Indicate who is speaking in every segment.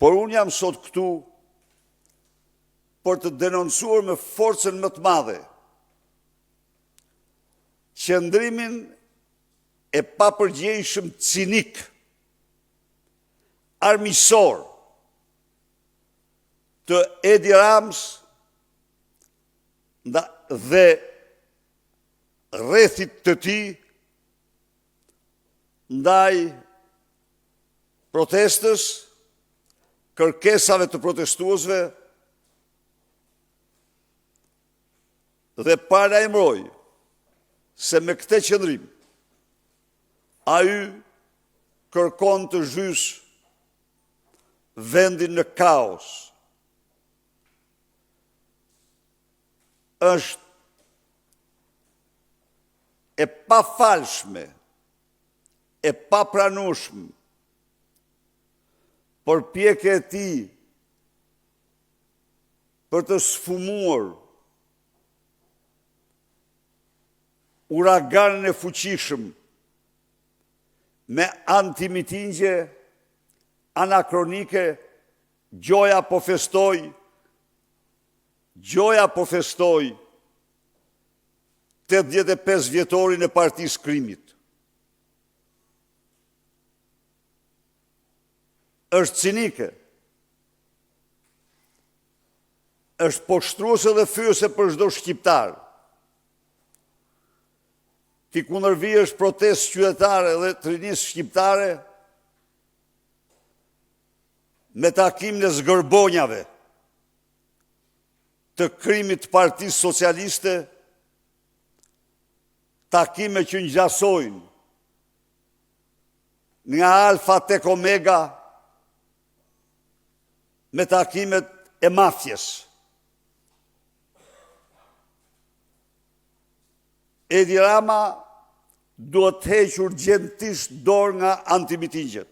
Speaker 1: Por unë jam sot këtu për të denoncuar me forcën më të madhe qëndrimin e papërgjegjshëm cinik, armiqësor të Edi Ramës dhe rrethit të tij ndaj protestës, kërkesave të protestuesve dhe paralajmëroj se me këtë qëndrim ai kërkon të zhys vendin në kaos. Është e pafalshme, e papranueshme përpjekja e tij për të sfumuar uraganin e fuqishëm me antimitingje anakronike. Gjoja po festoj 85 vjetorin e Partisë Krimit. Është cinike, është poshtruese dhe fyese për çdo shqiptar. Ti kundërvihesh protestë qytetare dhe të rinisë shqiptare me takimin e zgërbonjave të krimit të Partisë Socialiste, takime që ngjasojnë nga Alfa tek Omega me takimet e mafjes. Edi Rama duhet të heqë urgjentisht dorë nga antimitingjet.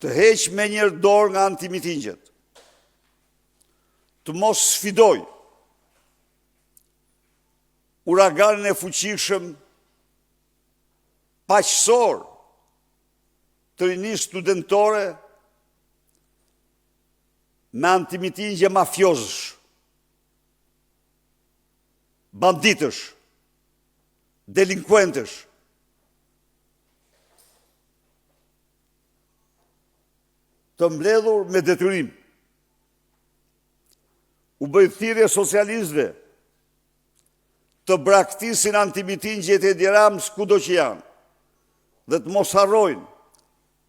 Speaker 1: Të heqë me njërë dorë nga antimitingjet. Të mos sfidoj uraganin e fuqishëm paqësor të rinisë studentore me antimitingje mafiozësh, banditësh, delinkuentësh. Të mbledhur me detyrim. U bëj thirrje socialistëve të braktisin antimitingjet e Edi Ramës kudo që janë dhe të mos harrojnë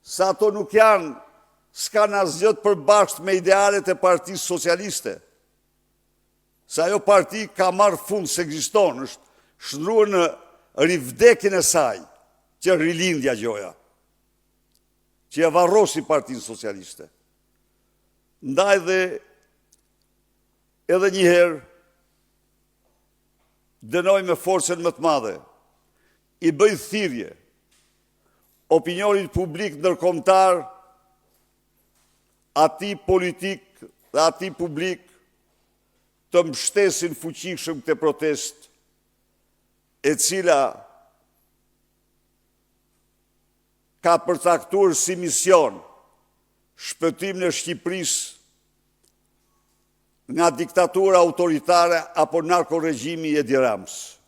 Speaker 1: se ato nuk janë, s'kan asgjë të përbashkët me idealet e Partisë Socialiste. Se ajo parti ka marrë fund se ekziston, është shndruar në rivdekjen e saj, që rilindja gjoja, që e varrosi Partinë Socialiste. Ndaj dhe edhe njëherë dënoj me forcën më të madhe, i bëj thirrje opinionit publik ndërkombëtar, atij politik dhe atij publik të mbështesin fuqishëm këtë protestë, e cila ka përcaktuar si mision shpëtimin e Shqipërisë nga diktatura autoritare apo narkoregjimi i Edi Ramës.